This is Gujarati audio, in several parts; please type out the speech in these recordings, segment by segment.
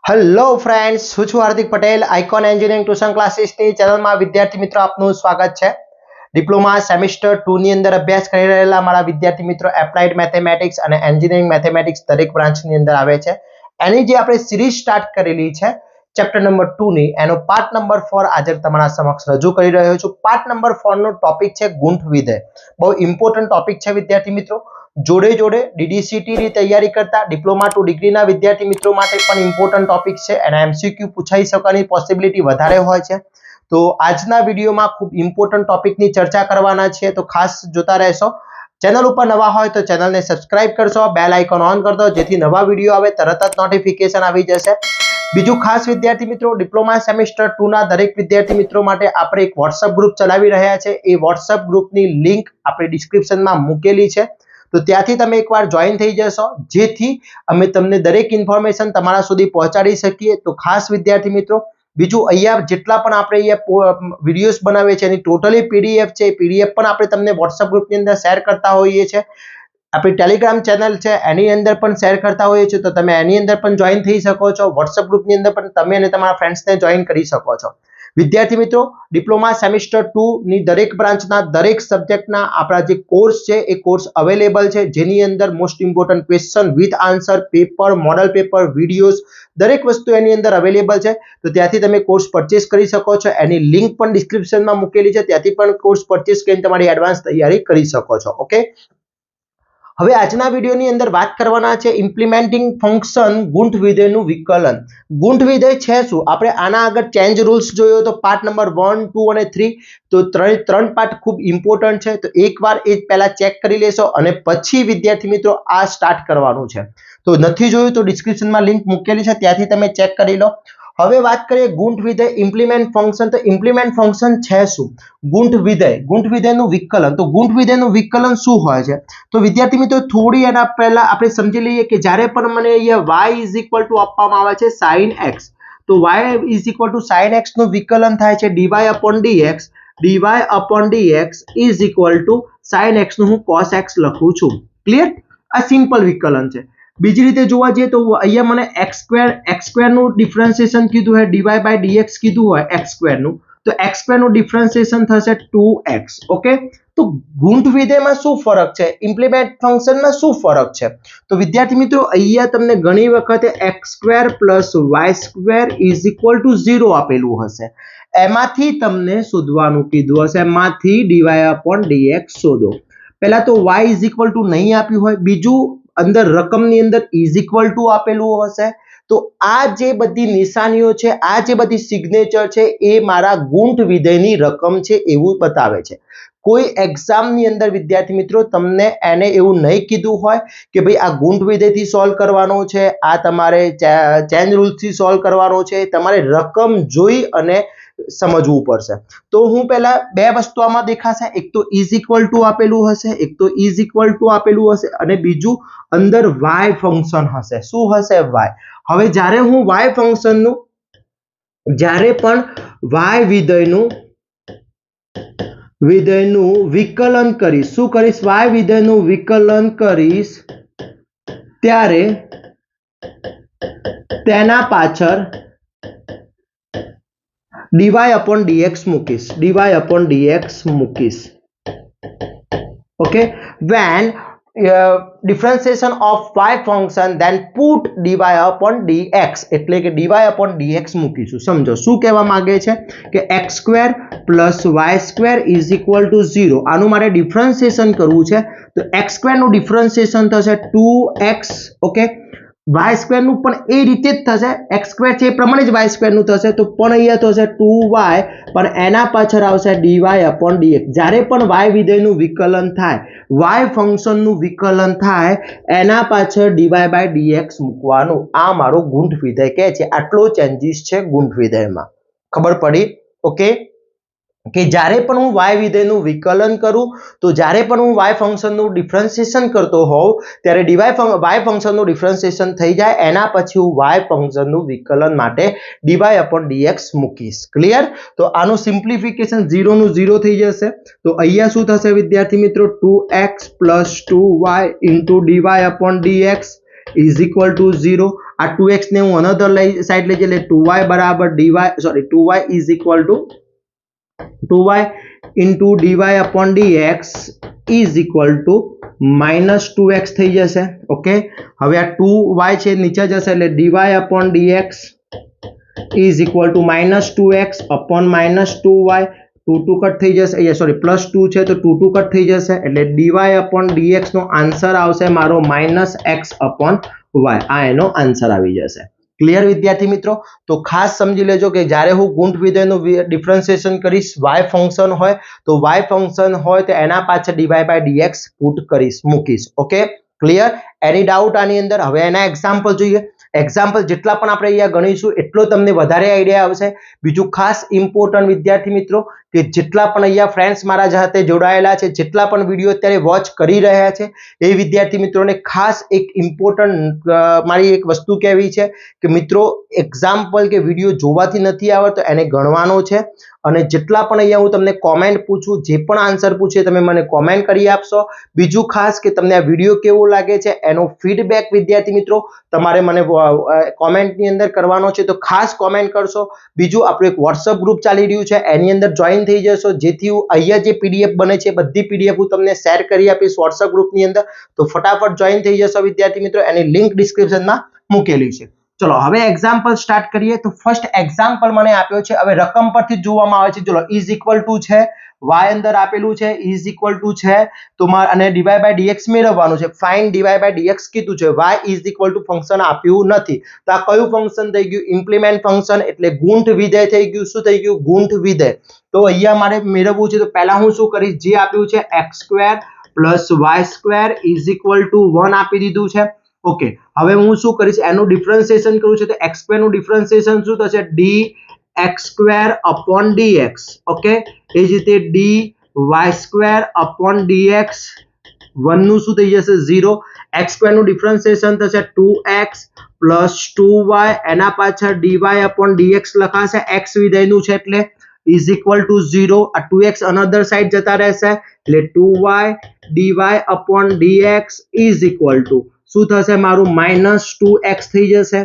हेलो फ्रेंड्स, હું છું Hardik Patel icon engineering tuition ક્લાસીસની ચેનલમાં વિદ્યાર્થી મિત્રો આપનું સ્વાગત છે। ડિપ્લોમા સેમેસ્ટર 2 ની અંદર અભ્યાસ કરી રહેલા મારા વિદ્યાર્થી મિત્રો એપ્લાઇડ મેથેમેટિક્સ અને એન્જિનિયરિંગ મેથેમેટિક્સ દરેક બ્રાન્ચની અંદર આવે છે। એની જે આપણે સિરીઝ સ્ટાર્ટ કરેલી છે ચેપ્ટર નંબર 2 ની, એનો પાર્ટ નંબર 4 આજે તમારા સમક્ષ રજૂ કરી રહ્યો છું। પાર્ટ નંબર 4 નો ટોપિક છે ગુંઠ વિધેય। બહુ ઇમ્પોર્ટન્ટ ટોપિક છે વિદ્યાર્થી મિત્રો। જોડે જોડે ડીડીસીટી ની તૈયારી કરતા ડિપ્લોમા ટુ ડિગ્રીના વિદ્યાર્થી મિત્રો માટે પણ ઇમ્પોર્ટન્ટ ટોપિક છે અને એમસીક્યુ પૂછાઈ શકવાની પોસિબિલિટી વધારે હોય છે। તો આજના વિડીયોમાં ખૂબ ઇમ્પોર્ટન્ટ ટોપિકની ચર્ચા કરવાના છે, તો ખાસ જોતા રહેશો। ચેનલ ઉપર નવા હોય તો ચેનલને સબસ્ક્રાઇબ કરશો, બેલ આઇકોન ઓન કરી દો જેથી નવા વિડીયો આવે તરત જ નોટિફિકેશન આવી જશે। બીજું ખાસ વિદ્યાર્થી મિત્રો, ડિપ્લોમા સેમેસ્ટર 2 ના દરેક વિદ્યાર્થી મિત્રો માટે આપણે એક વોટ્સએપ ગ્રુપ ચલાવી રહ્યા છે। એ વોટ્સએપ ગ્રુપની લિંક આપણે ડિસ્ક્રિપ્શનમાં મૂકેલી છે, તો ત્યાંથી તમે એકવાર જોઈન થઈ જશો જેથી અમે તમને દરેક ઇન્ફોર્મેશન તમારા સુધી પહોંચાડી શકીએ। તો ખાસ વિદ્યાર્થી મિત્રો, બીજું અહીંયા જેટલા પણ આપણે અહીંયા વિડીયોઝ બનાવીએ છીએ એની ટોટલી પીડીએફ છે, પીડીએફ પણ આપણે તમને વોટ્સએપ ગ્રુપની અંદર શેર કરતા હોઈએ છીએ। આપણી ટેલિગ્રામ ચેનલ છે એની અંદર પણ શેર કરતા હોઈએ છીએ, તો તમે એની અંદર પણ જોઈન થઈ શકો છો। વોટ્સએપ ગ્રુપની અંદર પણ તમે અને તમારા ફ્રેન્ડ્સને જોઈન કરી શકો છો। વિદ્યાર્થી મિત્રો, ડિપ્લોમા સેમેસ્ટર 2 ની દરેક બ્રાન્ચના દરેક સબ્જેક્ટના આપણા જે કોર્સ છે એ કોર્સ અવેલેબલ છે, જેની અંદર most important question with answer, paper, model paper, videos દરેક વસ્તુ એની અંદર અવેલેબલ છે। તો ત્યાંથી તમે કોર્સ પરચેસ કરી શકો છો। એની લિંક પણ ડિસ્ક્રિપ્શનમાં મૂકેલી છે, ત્યાંથી પણ કોર્સ પરચેસ કરીને તમારી એડવાન્સ તૈયારી કરી શકો છો। ઓકે, હવે આજના વિડીયોની અંદર વાત કરવાના છે ઇમ્પ્લિમેન્ટિંગ ફંક્શન ગુંઠ વિધેયનું વિકલન। ગુંઠ વિધેય છે શું? આપણે આના આગળ ચેન્જ રૂલ્સ જોયો તો પાર્ટ નંબર 1, 2 અને 3, તો ત્રણ પાર્ટ ખૂબ ઇમ્પોર્ટન્ટ છે, તો એકવાર એ પહેલા ચેક કરી લેશો અને પછી વિદ્યાર્થી મિત્રો આ સ્ટાર્ટ કરવાનું છે। તો નથી જોયું તો ડિસ્ક્રિપ્શનમાં લિંક મૂકેલી છે, ત્યાંથી તમે ચેક કરી લો। હવે વાત કરીએ ગુંઠ વિધેય ઇમ્પ્લિમેન્ટ ફંક્શન। તો ઇમ્પ્લિમેન્ટ ફંક્શન છે શું? ગુંઠ વિધેયનું વિકલન। તો ગુંઠ વિધેયનું વિકલન શું હોય છે? તો વિદ્યાર્થી મિત્રો થોડી એના પહેલા આપણે સમજી લઈએ કે જ્યારે પણ મને અહીંયા y ઇઝ ઇક્વલ ટુ આપવામાં આવે છે sin x, તો y is equal two sin x નું વિકલન થાય છે dy upon dx। dy upon dx is equal two sin x નું હું cos x લખું છું। ક્લિયર? આ સિમ્પલ વિકલન છે। બીજી રીતે જોવા જઈએ તો અહીંયા મને x2 નું ડિફરન્શિએશન કીધું હોય, dy by dx કીધું હોય x2 નું, તો x2 નું ડિફરન્શિએશન થશે 2x। ઓકે, તો ગુંઠ વિધેયમાં શું ફરક છે, ઇમ્પ્લિમેન્ટ ફંક્શનમાં શું ફરક છે? તો વિદ્યાર્થી મિત્રો, અહીંયા તમને ઘણી વખતે x2 plus y2 is equal to 0 આપેલું હશે, એમાંથી તમને શોધવાનું કીધું હશે, એમાંથી dy upon dx શોધો। પહેલા તો y is equal to નહીં આપ્યું હોય, બીજું અંદર રકમની અંદર is equal to આપેલું હશે, તો આ જે બધી નિશાનીઓ છે, આ જે બધી સિગ્નેચર છે એ મારા ગુંઠ વિધેયની રકમ છે એવું બતાવે છે। કોઈ એક્ઝામની અંદર વિદ્યાર્થી મિત્રો તમને એને એવું નહીં કીધું હોય કે ભાઈ આ ગુંઠ વિધેયથી સોલ્વ કરવાનો છે, આ તમારે ચેન રૂલ્સથી સોલ્વ કરવાનો છે, તમારે રકમ જોઈ અને સમજવું પડશે। તો હું પહેલા બે વસ્તુ આમાં દેખાશે, એક તો ઇઝ ઇક્વલ ટુ આપેલું હશે, એક તો ઇઝ ઇક્વલ ટુ આપેલું હશે અને બીજું અંદર y ફંક્શન હશે। શું હશે? y। હવે જ્યારે હું y ફંક્શનનું, જ્યારે પણ y વિધેયનું વિકલન કરીશ, શું કરીશ? y વિધેયનું વિકલન કરીશ ત્યારે તેના પાછળ dy upon dx મૂકીશ, dy upon dx મૂકીશ। okay, when differentiation of y function then put dy upon dx, એટલે કે dy upon dx મૂકીશું। સમજો શું કહેવા માંગે છે કે x2 plus y2 is equal to 0, આનું મારે ડિફરન્શિએશન કરવું છે, તો x2 નું ડિફરન્શિએશન થશે 2x। ઓકે, y2 નું પણ એ રીતે જ થશે, x2 છે એ પ્રમાણે જ y2 નું થશે, તો પણ અહીંયા થશે 2y, પણ એના પાછળ આવશે dy upon dx। જ્યારે પણ y વિધેયનું વિકલન થાય, y ફંક્શનનું વિકલન થાય, એના પાછળ dy by dx મૂકવાનું। આ મારો ગુંઠ વિધેય કહે છે, આટલો ચેન્જીસ છે ગુંઠ વિધેયમાં। ખબર પડી? ઓકે, કે જ્યારે પણ હું y વિધેયનું વિકલન કરું, તો જ્યારે પણ હું y ફંક્શનનું ડિફરન્શિએશન કરતો હોઉં ત્યારે y ફંક્શનનું ડિફરન્શિએશન થઈ જાય, એના પછી હું y ફંક્શનનું વિકલન માટે dy upon dx મૂકીશ। ક્લિયર? તો આનું સિમ્પ્લિફિકેશન 0 નું 0 થઈ જશે, તો અહીંયા શું થશે વિદ્યાર્થી મિત્રો? 2x plus 2y into dy upon dx is equal two 0. આ 2x ને હું અનધર સાઈડ લઈ જઈએ એટલે 2y બરાબર dy, sorry 2y is equal two 2y into dy upon dx is equal two -2x થઈ જશે. ઓકે, હવે આ 2y છે નીચે જશે એટલે dy upon dx is equal two -2x upon -2y. 2 cut થઈ જશે, અહીંયા સોરી +2 છે તો 2 કટ થઈ જશે એટલે dy અપોન dx નો આન્સર આવશે મારો -x અપોન y. આ એનો આન્સર આવી જશે. ક્લિયર વિદ્યાર્થી મિત્રો? તો ખાસ સમજી લેજો કે જ્યારે હું ગુંઠ વિધેયનું ડિફરન્શિએશન કરીશ, y ફંક્શન હોય તો y ફંક્શન હોય તો એના પાછળ dy by dx પુટ કરીશ, મૂકીશ. Okay, clear? એની ડાઉટ આની અંદર? હવે એના એક્ઝામ્પલ જોઈએ. એક્ઝામ્પલ જેટલા પણ આપણે અહીંયા ગણીશું એટલો તમને વધારે આઈડિયા આવશે. બીજું ખાસ ઇમ્પોર્ટન્ટ વિદ્યાર્થી મિત્રો કે જેટલા પણ અહીંયા ફ્રેન્ડ્સ મારા સાથે જોડાયેલા છે, જેટલા પણ વિડીયો અત્યારે વોચ કરી રહ્યા છે એ વિદ્યાર્થી મિત્રોને ખાસ એક ઇમ્પોર્ટન્ટ મારી એક વસ્તુ કહેવી છે કે મિત્રો એક્ઝામ્પલ કે વિડીયો જોવાથી નથી આવડતો એને ગણવાનો છે. અને જેટલા પણ અહીંયા હું તમને કોમેન્ટ પૂછું, જે પણ આન્સર પૂછે તમે મને કોમેન્ટ કરી આપશો. બીજું ખાસ કે તમને આ વિડીયો કેવો લાગે છે એનો ફીડબેક વિદ્યાર્થી મિત્રો તમારે મને કોમેન્ટની અંદર કરવાનો છે, તો ખાસ કોમેન્ટ કરશો. બીજું આપણું એક વોટ્સઅપ ગ્રુપ ચાલી રહ્યું છે એની અંદર જોઈન થઈ જશો, જેથી હું અહીંયા જે પીડીએફ બને છે બધી પીડીએફ હું તમને શેર કરી આપીશ વોટ્સઅપ ગ્રુપની અંદર. તો ફટાફટ જોઈન થઈ જશો વિદ્યાર્થી મિત્રો. એની લિંક ડિસ્ક્રિપ્શનમાં મૂકેલી છે. ચલો હવે એક્ઝામ્પલ સ્ટાર્ટ કરીએ. તો ફર્સ્ટ એક્ઝામ્પલ મને આપ્યો છે, હવે રકમ પરથી જોવામાં આવે છે. ચલો ઇઝ ઇક્વલ ટુ છે, y અંદર આપેલું છે, ઇઝ ઇક્વલ ટુ છે તો અને dy by dx મેળવવાનું છે. ફાઇન્ડ dy by dx કીધું છે, y is equal two function આપ્યું નથી. તો આ કયું ફંક્શન થઈ ગયું? ઇમ્પ્લિમેન્ટ ફંક્શન, એટલે ગુંઠ વિધેય થઈ ગયું. શું થઈ ગયું? ગુંઠ વિધેય. તો અહીંયા મારે મેળવવું છે તો પહેલા હું શું કરીશ, જે આપ્યું છે x² + y² is equal two 1 આપી દીધું છે. ઓકે, હવે હું શું કરીશ, એનું ડિફરન્શિએશન કરું છે તો x² નું ડિફરન્શિએશન શું થશે? dx² upon dx. ઓકે, એ જ રીતે dy² અપોન dx 1 નું શું થઈ જશે? 0. x² નું ડિફરન્શિએશન થશે 2x + 2y, એના પાછળ dy અપોન dx લખાશે, x વિધેયનું છે એટલે ઇઝ ઇક્વલ ટુ 0. આ 2x અનધર સાઈડ જતા રહેશે એટલે 2y dy upon dx is equal two શું થશે મારું? -2x થઈ જશે.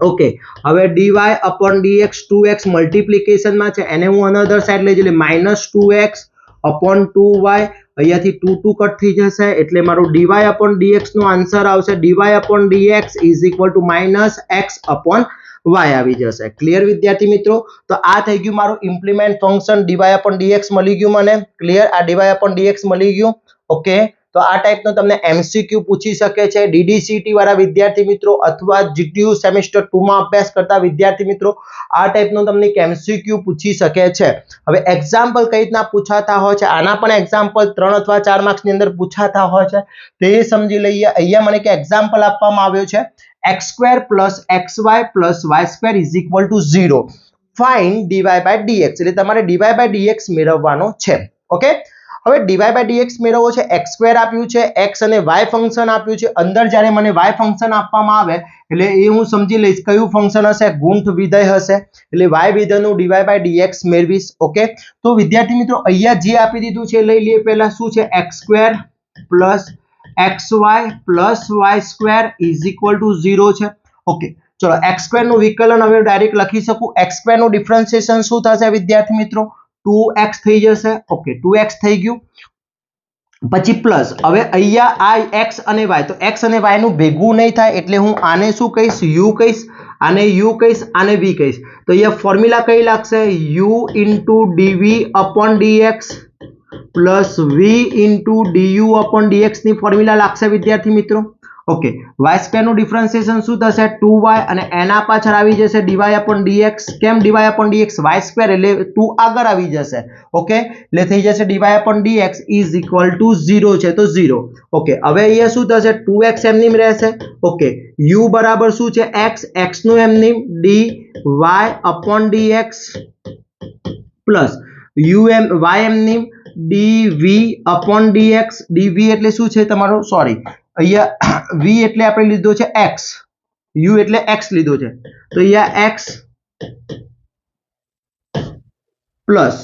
ઓકે, હવે dy અપોન dx 2x મલ્ટીપ્લિકેશનમાં છે એને હું અનધર સાઈડ લઈ જઈએ -2x અપોન 2y, અહીંયાથી 2 કટ થઈ જશે એટલે મારું dy અપોન dx નો આન્સર આવશે dy upon dx is equal two -x upon y આવી જશે. ક્લિયર વિદ્યાર્થી મિત્રો? તો આ થઈ ગયું મારું implement function. dy upon dx મળી ગયું મને. ક્લિયર? આ dy અપોન dx મળી ગયું. ઓકે, તો આ ટાઈપનો તમને MCQ પૂછી શકે છે DDCT વાળા વિદ્યાર્થી મિત્રો અથવા GTU સેમેસ્ટર 2 માં અભ્યાસ કરતા વિદ્યાર્થી મિત્રો. આ ટાઈપનો તમને MCQ પૂછી શકે છે. હવે એક્ઝામ્પલ કઈ રીતના પૂછાતા હોય છે, આના પણ એક્ઝામ્પલ 3 અથવા 4 માર્ક્સની અંદર પૂછાતા હોય છે તે સમજી લઈએ. અહીંયા મને કે એક્ઝામ્પલ આપવામાં આવ્યો છે x² + xy + y² is equal two 0. Find dy by dx, એટલે તમારે dy by dx મેળવવાનો છે. ઓકે, હવે dy by dx મેળવવો છે. x² આપ્યું છે, x અને y ફંક્શન આપ્યું છે. અંદર જ્યારે મને y ફંક્શન આપવામાં આવે એટલે એ હું સમજી લઈશ કયું ફંક્શન હશે? ગુંઠ વિધેય હશે એટલે y વિધેયનું dy by dx મેળવીશ. ઓકે, તો વિદ્યાર્થી મિત્રો અહીંયા જે આપી દીધું છે લઈ લઈએ. પહેલા શું છે? x² + xy + y² is equal two 0 છે. ઓકે, ચલો x² નું વિકલન હવે ડાયરેક્ટ લખી શકું. x² નું ડિફરન્શિએશન શું થશે વિદ્યાર્થી મિત્રો? 2x થઈ જશે. ઓકે, 2x થઈ ગયું. પછી પ્લસ, હવે અહીંયા આ x અને y, તો x અને y નું ભેગું નહીં થાય એટલે હું આને શું કહીશ? u કહીશ. આને u કહીશ, આને v કહીશ. તો અહીંયા ફોર્મ્યુલા કઈ લાગશે? u * dv / dx + v * du / dx ની ફોર્મ્યુલા લાગશે વિદ્યાર્થી મિત્રો. ઓકે, y² નું ડિફરન્શિએશન શું થશે? 2y અને એના પાછળ આવી જશે dy / dx. કેમ dy / dx? y² એટલે 2 આગળ આવી જશે. ઓકે, એટલે થઈ જશે dy / dx is equal two 0 છે તો 0. ઓકે, હવે અહીંયા શું થશે? 2x એમનેમ રહેશે. ઓકે, u બરાબર શું છે? x, x નું એમનેમ dy / dx પ્લસ y એમનેમ dv / dx. dv એટલે શું છે તમારો? સોરી, અહીંયા v એટલે આપણે લીધો છે x, u એટલે x લીધો છે તો અહીંયા x plus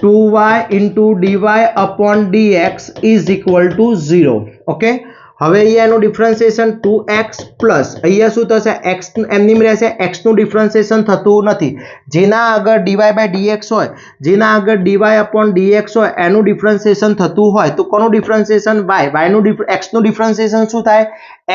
2y * dy / dx is equal two 0. Okay, હવે અહીંયા એનું ડિફરન્શિએશન 2x પ્લસ અહીંયા શું થશે x એમની રહેશે x નું ડિફરન્શિએશન થતું નથી જેના આગળ dy by dx હોય જેના આગળ dy upon dx હોય એનું ડિફરન્શિએશન થતું હોય તો કોનું ડિફરન્શિએશન y નું x નું ડિફરન્શિએશન શું થાય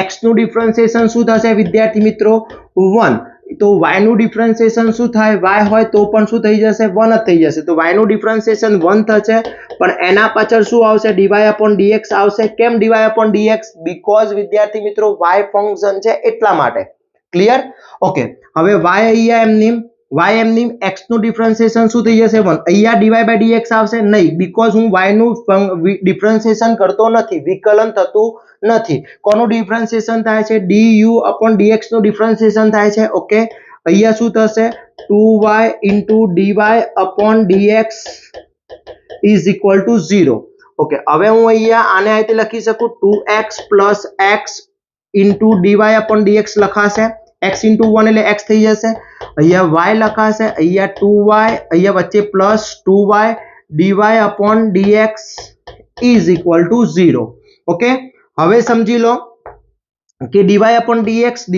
x નું ડિફરન્શિએશન શું થશે વિદ્યાર્થી મિત્રો 1 તો y નું ડિફરન્શિએશન શું થાય y હોય તો પણ શું થઈ જશે 1 જ થઈ જશે તો y નું ડિફરન્શિએશન 1 થશે પણ એના પાછળ શું આવશે dy upon dx આવશે કેમ dy upon dx બીકોઝ વિદ્યાર્થી મિત્રો y ફંક્શન છે એટલા માટે ક્લિયર ઓકે હવે y અહીંયા એમની x નું ડિફરન્શિએશન શું થઈ જશે 1 અહીંયા dy by dx આવશે નહીં બીકોઝ હું y નું ડિફરન્શિએશન કરતો નથી વિકલન થતું નથી કોનું ડિફરન્શિએશન થાય છે du upon dx નું ડિફરન્શિએશન થાય છે ઓકે અહીંયા શું થશે 2y into dy upon dx is equal to 0 okay હવે હું અહીંયા આને આ રીતે લખી શકું 2x plus x into dy upon dx લખાશે x into 1 એટલે x થઈ જશે અહીંયા y લખાશે અહીંયા 2y અહીંયા વચ્ચે plus 2y dy upon dx is equal to 0 okay હવે સમજી લો કે dy upon dx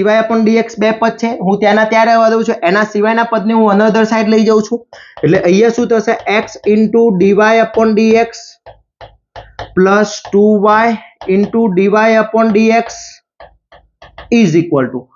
બે પદ છે હું ત્યાંના ત્યાં રહેવા દઉં છું એના સિવાયના પદને હું અનધર સાઈડ લઈ જાઉં છું એટલે અહીંયા શું થશે x into dy upon dx plus 2y into dy upon dx is equal to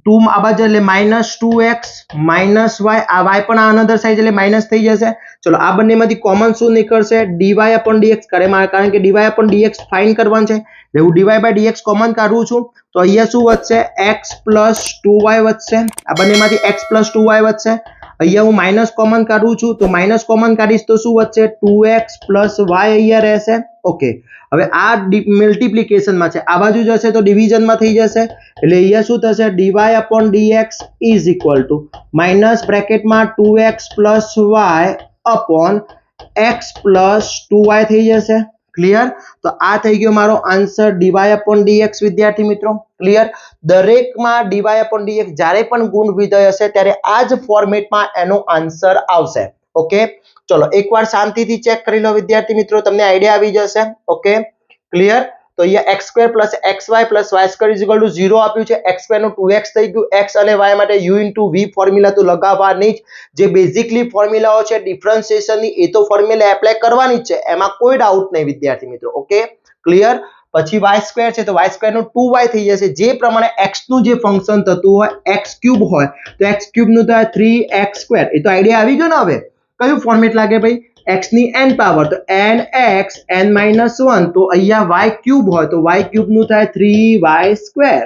2 આ બાજુ એટલે -2x -y આ y પણ આ અનધર સાઈડ એટલે માઈનસ થઈ જશે ચલો આ બંનેમાંથી કોમન શું નીકળશે dy upon dx કારણ કે dy upon dx ફાઇન્ડ કરવાનું છે એટલે હું dy by dx કોમન કાઢું છું તો અહીંયા શું વધશે x plus 2y વધશે આ બંનેમાંથી x plus 2y વધશે અહીંયા હું માઈનસ કોમન કાઢું છું તો માઈનસ કોમન કાઢીશ તો શું વધશે 2x plus y અહીંયા રહેશે ઓકે હવે આ મલ્ટીપ્લિકેશન માં છે આ બાજુ જશે તો ડિવિઝન માં થઈ જશે એટલે અહીંયા શું થશે dy upon dx is equal to minus bracket માં 2x plus y upon x plus 2y થઈ જશે ક્લિયર તો આ થઈ ગયો મારો આન્સર dy upon dx વિદ્યાર્થી મિત્રો ક્લિયર દરેકમાં dy upon dx જ્યારે પણ ગુણ વિધેય હશે ત્યારે આ જ ફોર્મેટમાં એનો આન્સર આવશે ઓકે ચલો એકવાર શાંતિથી ચેક કરી લો વિદ્યાર્થી મિત્રો તમને આઈડિયા આવી જશે ઓકે ક્લિયર તો અહીંયા x² + xy + y² = 0 આપ્યું છે x² નું 2x થઈ ગયું x અને y માટે u * v ફોર્મ્યુલા તો લગાવવાની જ જે બેઝિકલી ફોર્મ્યુલાઓ છે ડિફરન્શિએશનની એ તો ફોર્મ્યુલા એપ્લાય કરવાની જ છે એમાં કોઈ ડાઉટ નહીં વિદ્યાર્થી મિત્રો ઓકે ક્લિયર પછી y² છે તો y² નું 2y થઈ જશે જે પ્રમાણે x નું જે ફંક્શન થતું હોય x³ હોય તો x³ નું થાય 3x² એ તો આઈડિયા આવી ગયો ને હવે કયું ફોર્મેટ લાગે ભાઈ x ની n પાવર તો nx n - 1 તો અહીંયા y³ હોય તો y³ નું થાય 3y²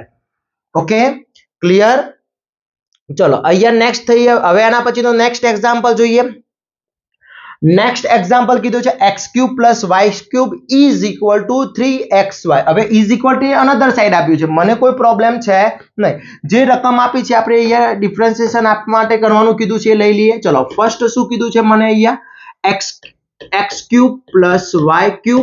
ઓકે ક્લિયર ચલો અહીંયા નેક્સ્ટ થઈ હવે આના પછીનો નેક્સ્ટ એક્ઝામ્પલ જોઈએ નેક્સ્ટ એક્ઝામ્પલ કીધું છે x³ + y³ is equal to 3xy હવે is equal to another side આપ્યું છે મને કોઈ પ્રોબ્લેમ છે નહીં જે રકમ આપી છે આપણે અહીંયા ડિફરન્શિએશન આપવા માટે કરવાનું કીધું છે લઈ લઈએ ચલો ફર્સ્ટ શું કીધું છે મને અહીંયા x³ + y³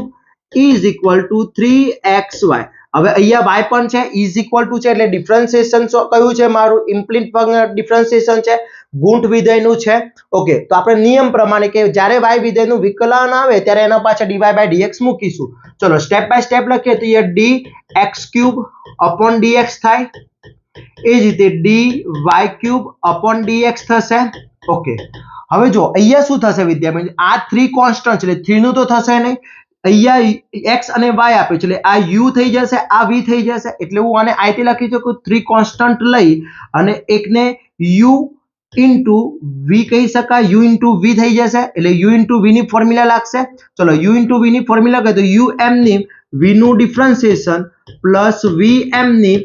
is equal to 3xy હવે અહીંયા y પણ છે is equal to છે એટલે ડિફરન્શિએશન કયું છે મારું ઇમ્પ્લિટ ડિફરન્શિએશન છે ગુંઠ વિધેયનું છે ઓકે તો આપણે નિયમ પ્રમાણે કે જ્યારે y વિધેયનું વિકલન આવે ત્યારે એના પાછળ dy by dx મૂકીશું ચલો સ્ટેપ બાય સ્ટેપ લખીએ તો ये dx³ upon dx થાય એ જ રીતે dy³ upon dx થશે ઓકે હવે જો અહીંયા શું થશે વિદ્યાર્થી આ 3 કોન્સ્ટન્ટ છે એટલે 3 નું તો થશે નહીં અહીંયા x અને y આપે છે એટલે આ u થઈ જશે આ v થઈ જશે એટલે હું આને આ રીતે લખી શકું 3 કોન્સ્ટન્ટ લઈ અને એકને u into v કહી શકાય u into v થઈ જશે એટલે u into v ની ફોર્મ્યુલા લાગશે ચલો u into v ની ફોર્મ્યુલા કહે તો u m ની v નું ડિફરન્શિએશન પ્લસ v m ની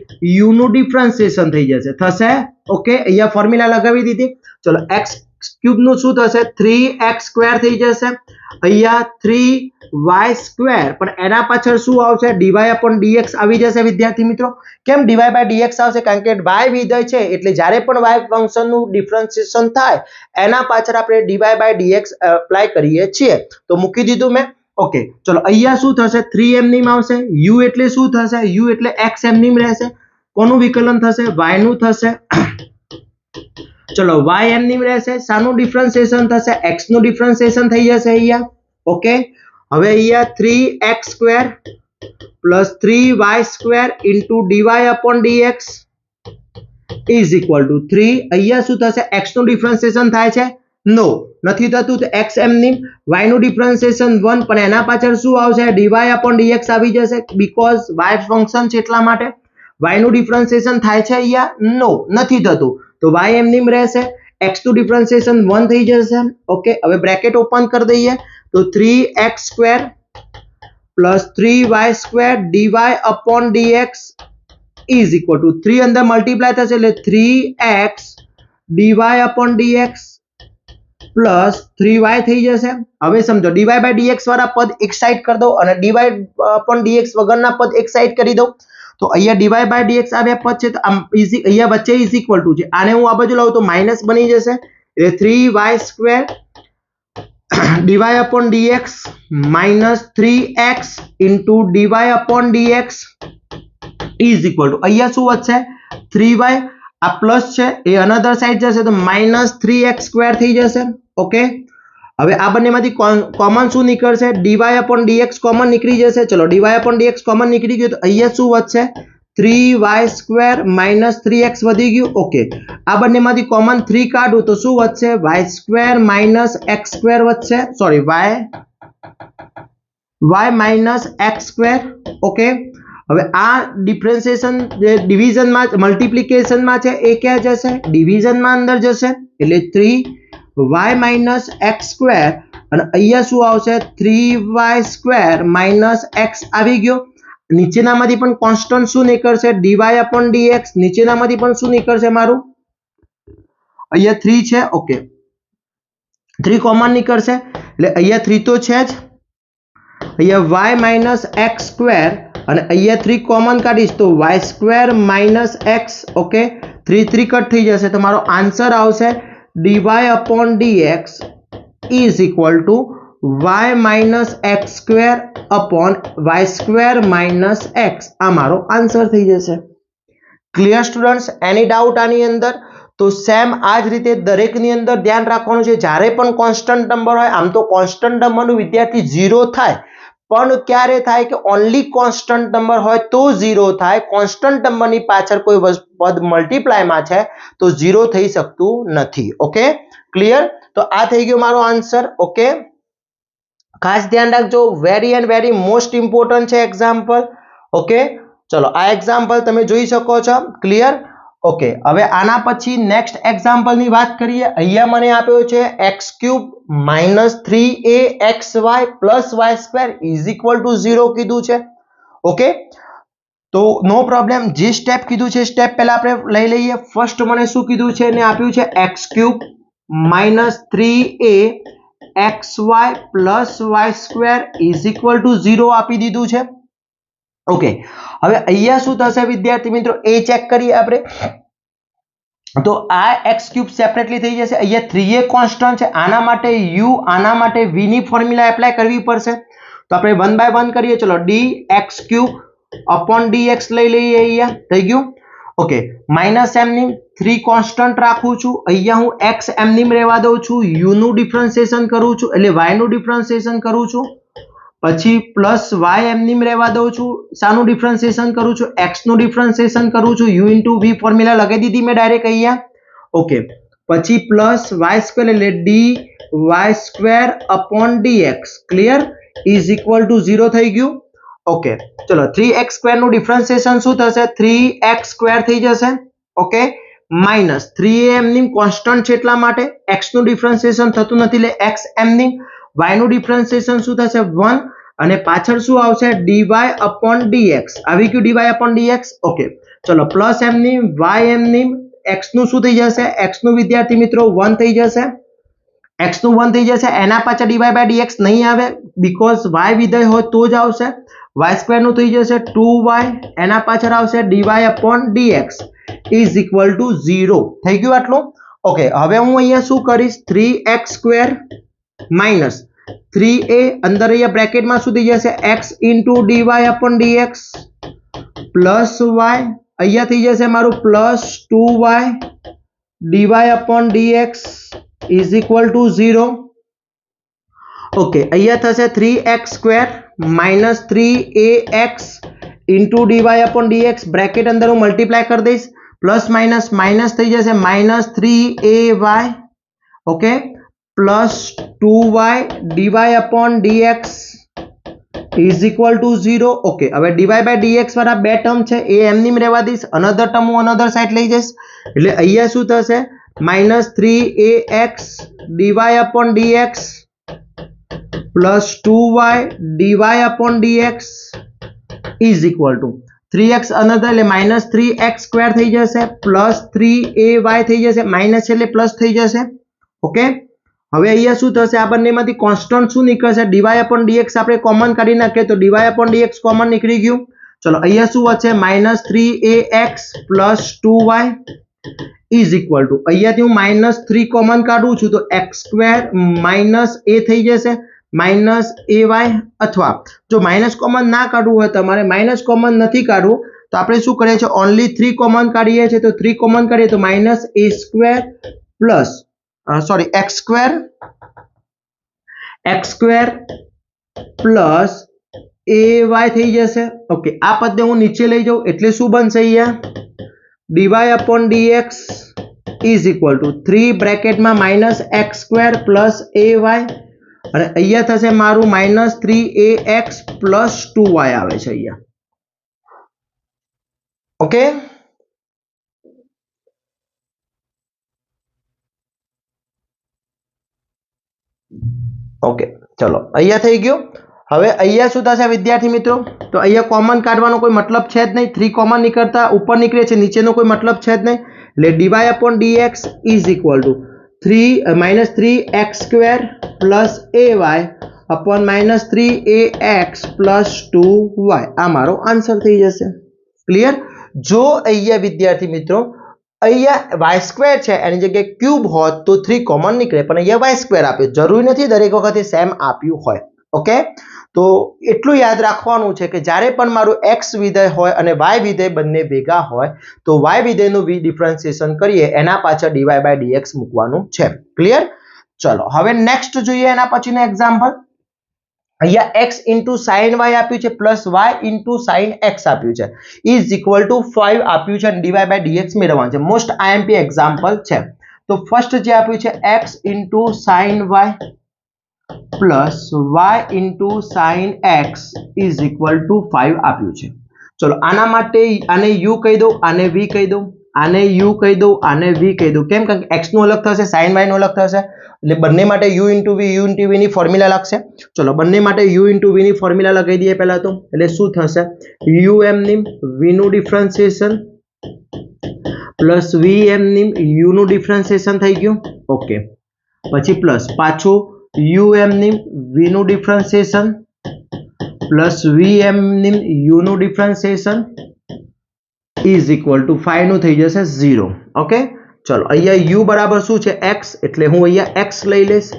u નું ડિફરન્શિએશન થઈ જશે થશે ઓકે અહીંયા ફોર્મ્યુલા લગાવી દીધી ચલો x³ નું શું થશે 3x² થઈ જશે અહીંયા 3y² પણ એના પાછળ શું આવશે dy upon dx આવી જશે વિદ્યાર્થી મિત્રો કેમ dy by dx આવશે કારણ કે y વિધેય છે એટલે જ્યારે પણ y ફંક્શન નું ડિફરન્શિએશન થાય એના પાછળ આપણે dy by dx એપ્લાય કરીએ છીએ તો મૂકી દીધું મેં ઓકે ચલો અહીંયા શું થશે 3m ની માં આવશે u એટલે શું થશે u એટલે xm ની માં રહેશે કોનું વિકલન થશે y નું થશે ચલો y m ની માં રહેશે શાનું ડિફરન્શિએશન થશે x નું ડિફરન્શિએશન થઈ જશે અહીંયા ઓકે હવે અહીંયા 3x² plus 3y² into dy upon dx is equal to 3 અહીંયા શું થશે x નું ડિફરન્શિએશન થાય છે નો નથી થતું તો x એમની y નું ડિફરન્શિએશન 1 પણ એના પાછળ શું આવશે dy upon dx આવી જશે બીકોઝ y ફંક્શન છે એટલા માટે y નું ડિફરન્શિએશન થાય છે અહીંયા નો નથી થતું તો y એમની રહેશે x નું ડિફરન્શિએશન 1 થઈ જશે ઓકે હવે બ્રેકેટ ઓપન કરી દઈએ તો 3x² plus 3y² dy upon dx is equal to 3 અંદર મલ્ટીપ્લાય થશે એટલે 3x dy upon dx plus 3y થઈ જશે હવે સમજો dy by dx વાળા પદ એક સાઈડ કરી દો અને dy upon dx વગરના પદ એક સાઈડ કરી દો તો અહીંયા dy by dx આ બે પદ છે તો આમ અહીંયા વચ્ચે ઇઝ ઇક્વલ ટુ છે આને હું આ બાજુ લાવું તો માઈનસ બની જશે એટલે 3y² dy upon dx minus 3x into dy upon dx is equal to અહીંયા શું વધશે 3y આ પ્લસ છે એ અનધર સાઈડ જશે તો માઈનસ 3x² થઈ જશે ઓકે હવે આ બંનેમાંથી કોમન શું નીકળશે dy upon dx કોમન નીકળી જશે ચલો dy upon dx કોમન નીકળી ગયું તો અહીંયા શું વધશે 3y² minus 3x વધી ગયું ઓકે આ બંનેમાંથી કોમન 3 કાઢું તો શું વધશે y² minus x² વધશે sorry y minus x² okay હવે આ ડિફરન્શિએશન જે ડિવિઝનમાં મલ્ટીપ્લિકેશનમાં છે એ ક્યાં જશે ડિવિઝનમાં અંદર જશે એટલે 3y minus x² અને અહીંયા શું આવશે 3y² minus x આવી ગયો નીચેનામાંથી પણ કોન્સ્ટન્ટ શું નીકળશે dy upon dx નીચેનામાંથી પણ શું નીકળશે મારું અહીંયા 3 છે ઓકે 3 કોમન નીકળશે એટલે અહીંયા 3 તો છે જ અહીંયા y minus x² અને અહીંયા 3 કોમન કાઢીશ તો y² minus x okay 3 3 cut થઈ જશે તો મારો આન્સર આવશે dy upon dx is equal to y minus x² upon y² minus x આ મારો આન્સર થઈ જશે ક્લિયર સ્ટુડન્ટ્સ એની ડાઉટ આની અંદર તો સેમ આ જ રીતે દરેકની અંદર ધ્યાન રાખવાનું છે જ્યારે પણ કોન્સ્ટન્ટ નંબર હોય આમ તો કોન્સ્ટન્ટ નંબરનું વિદ્યાર્થી 0 થાય પણ ક્યારે થાય કે ઓન્લી કોન્સ્ટન્ટ નંબર હોય તો 0 થાય કોન્સ્ટન્ટ નંબરની પાછળ કોઈ પદ મલ્ટીપ્લાયમાં છે તો 0 થઈ શકતું નથી ઓકે ક્લિયર તો આ થઈ ગયો મારો આન્સર ઓકે ખાસ ધ્યાન રાખજો very and very most important છે એક્ઝામ્પલ ઓકે ચલો આ એક્ઝામ્પલ તમે જોઈ શકો છો ક્લિયર ઓકે હવે આના પછી નેક્સ્ટ એક્ઝામ્પલની વાત કરીએ અહીંયા મને આપ્યો છે x³ minus 3axy plus y² is equal to 0 કીધું છે ઓકે તો નો પ્રોબ્લેમ જે સ્ટેપ કીધું છે સ્ટેપ પહેલા આપણે લઈ લઈએ ફર્સ્ટ મને શું કીધું છે એને આપ્યું છે x³ minus 3axy plus y² is equal to 0 આપી દીધું છે ઓકે હવે અહીંયા શું થશે વિદ્યાર્થી મિત્રો એ ચેક કરીએ આપણે તો આ x³ સેપરેટલી થઈ જશે અહીંયા 3a કોન્સ્ટન્ટ છે આના માટે u આના માટે v ની ફોર્મ્યુલા એપ્લાય કરવી પડશે તો આપણે 1 બાય 1 કરીએ ચલો dx³ upon dx લઈ લઈએ અહીંયા થઈ ગયું ઓકે માઈનસ m ની 3 કોન્સ્ટન્ટ રાખું છું અહીંયા હું x m ની રહેવા દઉં છું u નું ડિફરન્શિએશન કરું છું એટલે y નું ડિફરન્શિએશન કરું છું પછી પ્લસ y m ની રહેવા દઉં છું શાનું ડિફરન્શિએશન કરું છું x નું ડિફરન્શિએશન કરું છું u * v ફોર્મ્યુલા લગાવી દીધી મેં ડાયરેક્ટ અહીંયા ઓકે પછી પ્લસ y² એટલે dy² upon dx clear is equal two 0 થઈ ગયું ઓકે ચલો 3x² નું ડિફરન્શિએશન શું થશે 3x² થઈ જશે ઓકે માઈનસ 3am ની કોન્સ્ટન્ટ છે એટલા માટે x નું ડિફરન્શિએશન થતું નથી એટલે x m ની y નું ડિફરન્શિએશન શું થશે 1 અને પાછળ શું આવશે dy upon dx આવી ગયું dy upon dx ઓકે ચલો પ્લસ m ની y m ની x નું શું થઈ જશે x નું વિદ્યાર્થી મિત્રો 1 થઈ જશે x નું 1 થઈ જશે એના પાછળ dy by dx નહીં આવે બીકોઝ y વિધેય હોય તો જ આવશે y² નું થઈ જશે 2y એના પાછળ આવશે dy upon dx is equal to 0 થઈ ગયું આટલું ઓકે હવે હું અહીંયા શું કરીશ 3x² minus 3a અંદર અહીંયા બ્રેકેટમાં શું થઈ જશે x into dy upon dx plus y અહીંયા થઈ જશે મારું plus 2y dy upon dx is equal to 0 okay, અહીંયા થશે 3x² minus 3ax into dy upon dx, bracket અંદર હું મલ્ટીપ્લાય કરી દઈશ, પ્લસ માઇનસ માઇનસ થઈ જશે, minus 3ay, okay, plus 2y dy upon dx is equal two 0. Okay, હવે dy બાય dx વાળા બે ટર્મ છે એ એમની રહેવા દઈશ, અનધર ટર્મ હું અનધર સાઈડ લઈ જઈશ, એટલે અહીંયા શું થશે, minus 3ax dy upon dx plus 2y dy upon dx is equal two 3x another એટલે માઇનસ 3x² થઈ જશે, પ્લસ 3ay થઈ જશે, માઇનસ એટલે પ્લસ થઈ જશે. ઓકે, હવે અહીંયા શું થશે, આ બંનેમાંથી કોન્સ્ટન્ટ શું નીકળશે, dy અપોન dx આપણે કોમન કાઢી નાખીએ તો dy અપોન dx કોમન નીકળી ગયું. ચલો અહીંયા શું વધશે, minus 3ax plus 2y is equal two, અહીંયાથી હું માઇનસ 3 કોમન કાઢું છું તો x² માઇનસ a થઈ જશે, માઇનસ ay, અથવા જો માઇનસ કોમન ના કાઢવું હોય, તમારે માઇનસ કોમન નથી કાઢવું તો આપણે શું કરીએ છીએ, ઓનલી 3 કોમન કાઢીએ છીએ, તો 3 કોમન કાઢીએ તો minus a² plus sorry x² plus ay થઈ જશે. ઓકે, આ પદને હું નીચે લઈ જાઉં એટલે શું બનશે, અહીંયા dy upon dx is equal to 3 બ્રેકેટમાં માઇનસ x² પ્લસ ay, અને અહીંયા થશે મારું માઇનસ 3ax પ્લસ 2y આવે છે અહીંયા. ઓકે, ઓકે, ચલો અહીંયા થઈ ગયું. હવે અહીંયા શું થશે વિદ્યાર્થી મિત્રો, તો અહીંયા કોમન કાઢવાનો કોઈ મતલબ છે જ નહીં, 3 કોમન નીકળતા ઉપર નીકળે છે, નીચેનો કોઈ મતલબ છે જ નહીં, એટલે dy upon dx is equal two 3x² plus ay upon minus 3ax plus 2y, આ મારો આન્સર થઈ જશે. ક્લિયર? જો અહીંયા વિદ્યાર્થી મિત્રો અહીંયા y² છે એની જગ્યાએ ક્યુબ હોત તો 3 કોમન નીકળે, પણ અહીંયા y² આપ્યો, જરૂરી નથી દરેક વખતે સેમ આપ્યું હોય. ઓકે, તો એટલું યાદ રાખવાનું છે કે જ્યારે પણ મારું x વિધેય હોય અને y વિધેય બંને ભેગા હોય તો y વિધેયનું ડિફરન્શિએશન કરીએ એના પાછળ dy બાય dx મૂકવાનું છે. ક્લિયર? ચલો હવે નેક્સ્ટ જોઈએ એના પછીનું એક્ઝામ્પલ. અહીંયા x ઇન્ટુ સાઇન y આપ્યું છે plus y into sign x આપ્યું છે ઇઝ ઇક્વલ ટુ 5 આપ્યું છે અને dy બાય dx મેળવવાનું છે. મોસ્ટ IMP એક્ઝામ્પલ છે. તો ફર્સ્ટ જે આપ્યું છે x into sign y plus y into sign x is equal two 5 આપ્યું છે. ચલો આના માટે આને u કહી દઉં, આને v કહી દઉં, આને u કહી દઉં, આને v કહી દઉં. કેમ? કારણ કે x નું અલગ થશે, સાઇન y નું અલગ થશે, એટલે બંને માટે u ઇન્ટુ v ની ફોર્મ્યુલા લાગશે. ચલો બંને માટે u ઇન્ટુ v ની ફોર્મ્યુલા લગાવી દઈએ પહેલા તો, એટલે શું થશે, u એમ ની v નું ડિફરન્શિએશન પ્લસ v એમ ની u નું ડિફરન્શિએશન થઈ ગયું. ઓકે, પછી પ્લસ પાછું u એમ ની v નું ડિફરન્શિએશન પ્લસ v એમ ની u નું ડિફરન્શિએશન ઇઝ ઇક્વલ ટુ 5 નું થઈ જશે 0. ઓકે, ચલો અહીંયા u બરાબર શું છે, x, એટલે હું અહીંયા x લઈ લઈશ.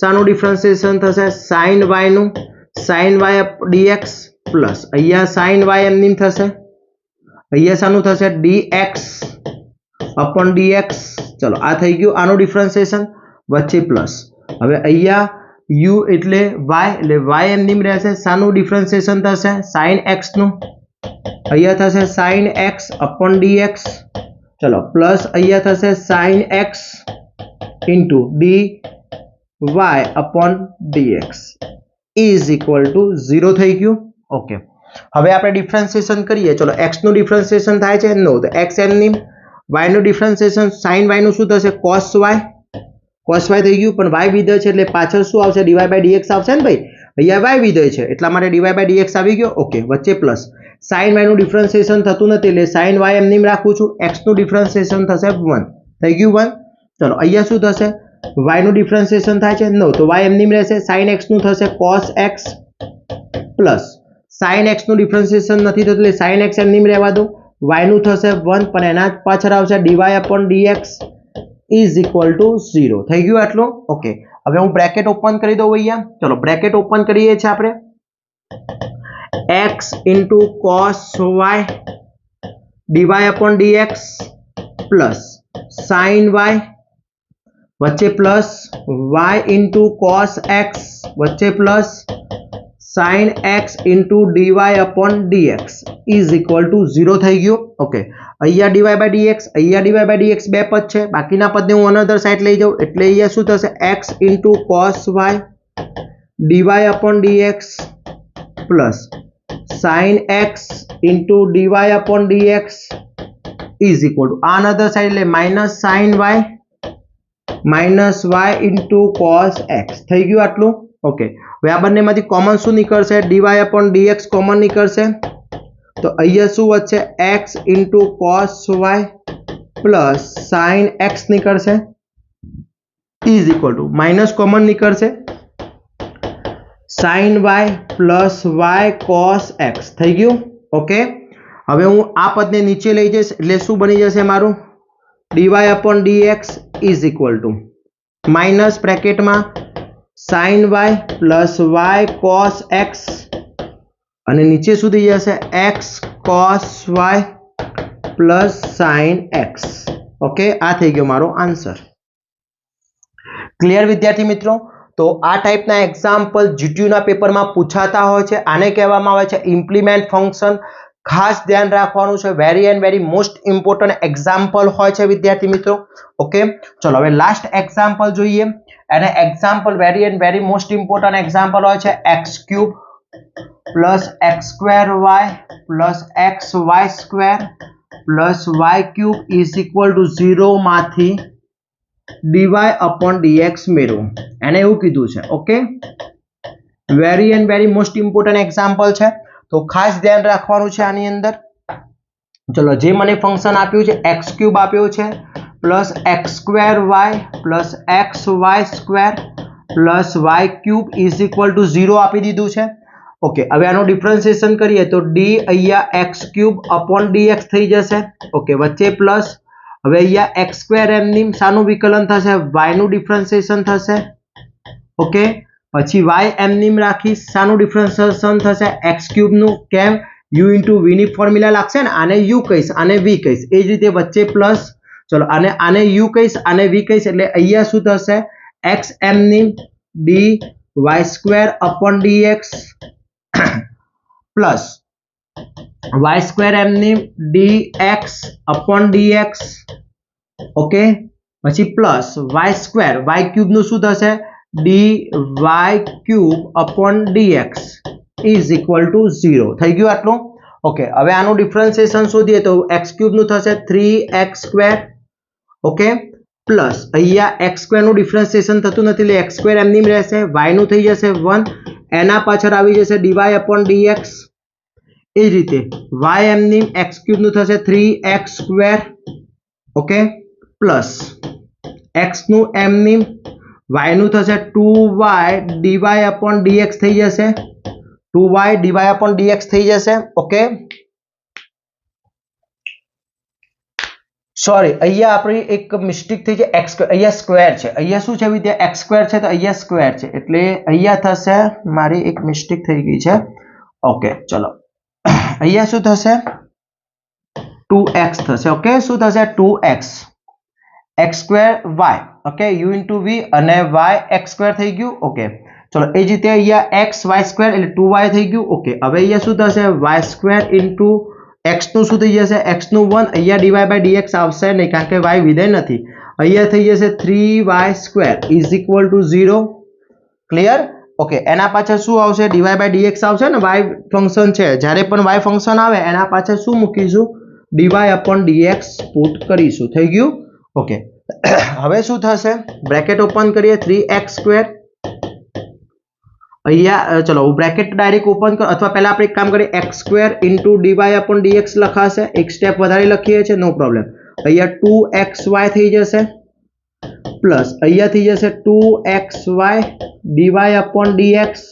શાનું ડિફરન્શિએશન થશે, sin y નું, sin y dx પ્લસ અહીંયા sin y એમની થશે, અહીંયા શાનું થશે, dx અપોન dx. ચલો આ થઈ ગયું આનું ડિફરન્શિએશન, વચ્ચે પ્લસ. હવે અહીંયા u એટલે y એમની રહેશે, શાનું ડિફરન્શિએશન થશે, sin x નું, અહીંયા થશે sin x અપોન dx. ચલો પ્લસ અહીંયા થશે sin x into dy upon dx is equal two 0 થઈ ગયું. ઓકે, હવે આપણે ડિફરન્શિએશન કરીએ. ચલો x નું ડિફરન્શિએશન થાય છે, નો, તો x એમની, y નું ડિફરન્શિએશન sin y નું શું થશે, cos y થઈ ગયું, પણ y વિધેય છે એટલે પાછળ શું આવશે, dy બાય dx આવશે ને ભાઈ, અહીંયા y વિધેય છે એટલા માટે dy બાય dx આવી ગયો. ઓકે, વચ્ચે પ્લસ, sin y નું ડિફરન્શિએશન થતું નથી એટલે sin y એમની રાખું છું, x નું ડિફરન્શિએશન થશે 1 થઈ ગયું 1. ચલો અહીંયા શું થશે, y નું ડિફરન્શિએશન થાય છે, નો, તો y એમની રહેશે, sin x નું થશે cos x plus sin x નું ડિફરન્શિએશન નથી થતું એટલે sin x એમની રહેવા દો, y નું થશે 1 પણ એના પાછળ આવશે dy upon dx is equal two 0 થઈ ગયું આટલું. ઓકે, હવે હું બ્રેકેટ ઓપન કરી દઉં અહીંયા. ચલો બ્રેકેટ ઓપન કરીએ છીએ આપણે, x into cos y dy upon dx plus sin y વચ્ચે plus y into cos x વચ્ચે plus sin x into dy upon dx is equal to 0 થઈ ગયું. ઓકે, અહીંયા dy by dx, અહીંયા dy by dx બે પદ છે, બાકીના પદને હું અનધર સાઈડ લઈ જાઉં એટલે અહીંયા શું થશે x into cos y dy upon dx plus sin x into dy upon dx is equal to another side એટલે minus sin y minus y into cos x થઈ ગયું આટલું. ઓકે, હવે આ બંનેમાંથી કોમન શું નીકળશે dy upon dx કોમન નીકળશે તો અહીંયા શું વધશે x into cos y plus sin x નીકળશે is equal to minus common નીકળશે sin y plus y cos x થઈ ગયું. ઓકે, હવે હું આ પદને નીચે લઈ જઈશ એટલે શું બની જશે મારું dy upon dx is equal to minus બ્રેકેટમાં sin y plus y cos x અને નીચે શું થઈ જશે x cos y plus sin x. Okay, આ થઈ ગયો મારો આન્સર. ક્લિયર વિદ્યાર્થી મિત્રો? તો આ ટાઈપના એક્ઝામ્પલ જીટીયુના પેપરમાં પૂછાતા હોય છે. આને કહેવામાં આવે છે ઇમ્પ્લિમેન્ટ ફંક્શન. ખાસ ધ્યાન રાખવાનું છે, very and very most important example હોય છે વિદ્યાર્થી મિત્રો. ઓકે, ચલો હવે લાસ્ટ એક્ઝામ્પલ જોઈએ. અને example very and very most important example હોય છે x³ plus x² plus xy² plus y³ is equal to 0 માંથી dy upon dx મેળવો. એને એવું કીધું છે. Okay, very and very most important example છે તો ખાસ ધ્યાન રાખવાનું છે આની અંદર. ચલો, જે મને ફંક્શન આપ્યું છે x³ આપ્યું છે plus x² plus xy² plus y³ is equal two 0 આપી દીધું છે. ઓકે, હવે આનું ડિફરન્શિએશન કરીએ તો d અહીંયા x³ upon dx થઈ જશે. ઓકે, વચ્ચે પ્લસ હવે અહીંયા x² એમની શાનું વિકલન થશે y નું ડિફરન્શિએશન થશે. ઓકે, પછી y એમની રાખી શાનું ડિફરન્શિએશન થશે x³ નું. કેમ u into v ની ફોર્મ્યુલા લાગશે ને, આને u કહીશ આને v કહીશ એ જ રીતે વચ્ચે પ્લસ. ચલો, આને u કહીશ આને v કહીશ એટલે અહીંયા શું થશે x એમની dy² upon dx plus y² એમની dx upon dx. ઓકે, પછી પ્લસ y² નું શું થશે dy³ upon dx is equal to 0 થઈ ગયું આટલું. ઓકે, હવે આનું ડિફરન્શિએશન શોધીએ તો x³ નું થશે 3x². ઓકે, પ્લસ અહીંયા x² નું ડિફરન્શિએશન થતું નથી એટલે x² એમની રહેશે, y નું થઈ જશે 1, એના પાછળ આવી જશે dy upon dx. એ જ રીતે y એમની x³ નું થશે 3x². ઓકે, પ્લસ x નું એમની y નું થશે 2y dy upon dx થઈ જશે 2y dy upon dx થઈ જશે. ઓકે, સોરી અહીંયા આપણી એક મિસ્ટેક થઈ છે x² અહીંયા સ્ક્વેર છે, અહીંયા શું છે વિદ્યા x² છે તો અહીંયા સ્ક્વેર છે એટલે અહીંયા થશે મારી એક મિસ્ટેક થઈ ગઈ છે. ઓકે, ચલો અહીંયા શું થશે 2x થશે. ઓકે, શું થશે 2x x² y. Okay, u into v અને y x² થઈ ગયું. ઓકે, ચલો એ જ રીતે અહીંયા x y² એટલે 2y થઈ ગયું. ઓકે, હવે અહીંયા શું થશે y² into x નું શું થઈ જશે x નું 1, અહીંયા dy by dx આવશે નહીં કારણ કે y વિધેય નથી. અહીંયા થઈ જશે 3y² is equal to 0. Clear? Okay, એના પાછળ શું આવશે dy by dx આવશે ને, y ફંક્શન છે જ્યારે પણ y ફંક્શન આવે એના પાછળ શું મૂકીશું dy upon dx પુટ કરીશું. થઈ ગયું. ઓકે, હવે શું થશે બ્રેકેટ ઓપન કરીએ 3x². અહીંયા ચલો હું બ્રેકેટ ડાયરેક્ટ ઓપન કર અથવા પહેલા આપણે એક કામ કરીએ x² into dy upon dx લખાશે, એક સ્ટેપ વધારે લખીએ છીએ નો પ્રોબ્લેમ. અહીંયા 2xy થઈ જશે પ્લસ અહીંયા થઈ જશે 2xy dy upon dx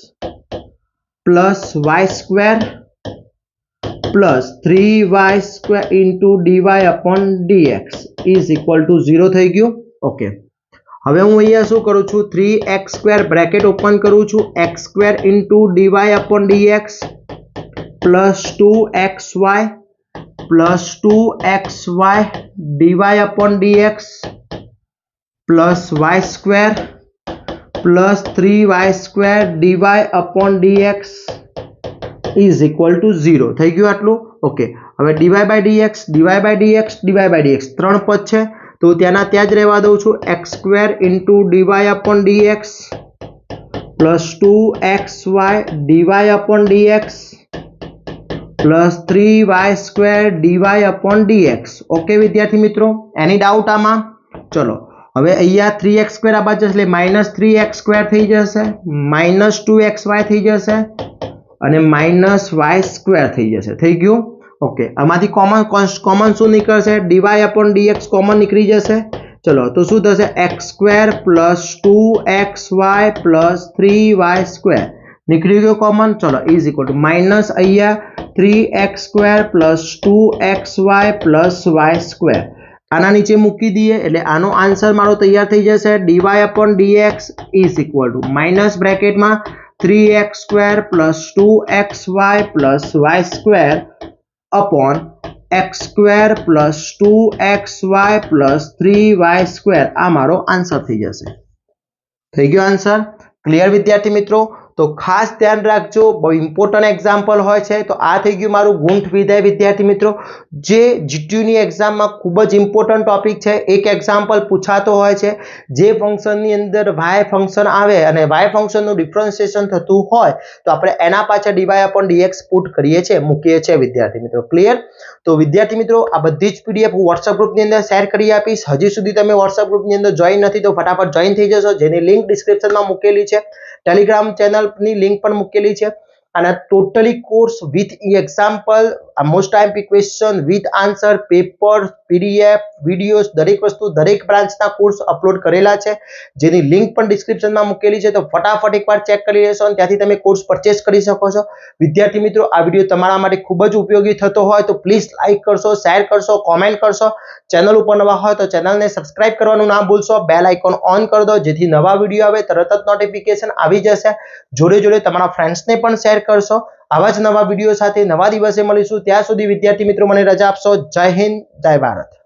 plus y² plus 3y² into dy upon dx is equal to 0 થઈ ગયું. ઓકે, હવે હું અહીંયા શું કરું છું 3x² બ્રેકેટ ઓપન કરું છું x² into dy upon dx plus 2xy plus 2xy dy upon dx plus y² plus 3y² dy upon dx is equal two 0 થઈ ગયું આટલું. ઓકે, હવે dy બાય dx ત્રણ પદ છે તો ત્યાંના ત્યાં જ રહેવા દઉં છું. x² into dy upon dx plus 2xy dy upon dx plus 3y² dy upon dx. Okay વિદ્યાર્થી મિત્રો, એની ડાઉટ આમાં? ચલો હવે અહીંયા 3x² આ બાજુ એટલે -3x² થઈ જશે, -2xy થઈ જશે અને -y² થઈ જશે. થઈ ગયું? ઓકે, આમાંથી કોમન શું નીકળશે? dy upon dx કોમન નીકળી જશે. ચલો તો શું થશે? x² plus 2xy plus 3y² નીકળી ગયો કોમન. ચલો ઇઝ ઇક્વલ ટુ માઇનસ અહીંયા 3x² plus 2xy plus y². આના નીચે મૂકી દઈએ એટલે આનો આન્સર મારો તૈયાર થઈ જશે. dy upon dx is equal to minus બ્રેકેટમાં 3x² plus 2xy plus y² upon x² plus 2xy plus 3y². આ મારો આન્સર થઈ જશે. થઈ ગયો આન્સર? ક્લિયર વિદ્યાર્થી મિત્રો? તો ખાસ ધ્યાન રાખજો, બહુ ઇમ્પોર્ટન્ટ એક્ઝામ્પલ હોય છે. તો આ થઈ ગયું મારું ગુંઠ વિધેય વિદ્યાર્થી મિત્રો, જે જીટીયુની એક્ઝામમાં ખૂબ જ ઇમ્પોર્ટન્ટ ટોપિક છે. એક એક્ઝામ્પલ પૂછાતો હોય છે, જે ફંક્શનની અંદર વાય ફંક્શન આવે અને વાય ફંક્શનનું ડિફરન્શિએશન થતું હોય તો આપણે એના પાછળ dy upon dx પુટ કરીએ છીએ, મૂકીએ છીએ વિદ્યાર્થી મિત્રો. ક્લિયર? તો વિદ્યાર્થી મિત્રો આ બધી જ પીડીએફ હું વોટ્સઅપ ગ્રુપની અંદર શેર કરી આપીશ. હજી સુધી તમે વોટ્સઅપ ગ્રુપની અંદર જોઈન નથી તો ફટાફટ જોઈન થઈ જશો, જેની લિંક ડિસ્ક્રિપ્શનમાં મૂકેલી છે. ટેલિગ્રામ ચેનલની લિંક પણ મૂકેલી છે. અને totally course with example, most time question with answer, paper, PDF, videos, દરેક વસ્તુ દરેક બ્રાન્ચના કોર્સ અપલોડ કરેલા છે, જેની લિંક પણ ડિસ્ક્રિપ્શનમાં મૂકેલી છે. તો ફટાફટ એકવાર ચેક કરી લેશો અને ત્યાંથી તમે કોર્સ પરચેસ કરી શકો છો. વિદ્યાર્થી મિત્રો આ વિડીયો તમારા માટે ખૂબ જ ઉપયોગી થતો હોય તો પ્લીઝ લાઇક કરશો, શેર કરશો, કોમેન્ટ કરશો. ચેનલ ઉપર નવા હોય તો ચેનલને સબસ્ક્રાઇબ કરવાનું ના ભૂલશો. બેલ આઇકોન ઓન કરી દો જેથી નવા વિડીયો આવે તરત જ નોટિફિકેશન આવી જશે. જોડે જોડે તમારા ફ્રેન્ડ્સને પણ શેર કરશો. આવા જ નવા વિડીયો સાથે નવા દિવસે મળીશું. ત્યાં સુધી વિદ્યાર્થી મિત્રો મને રજા આપશો. જય હિન્દ, જય ભારત.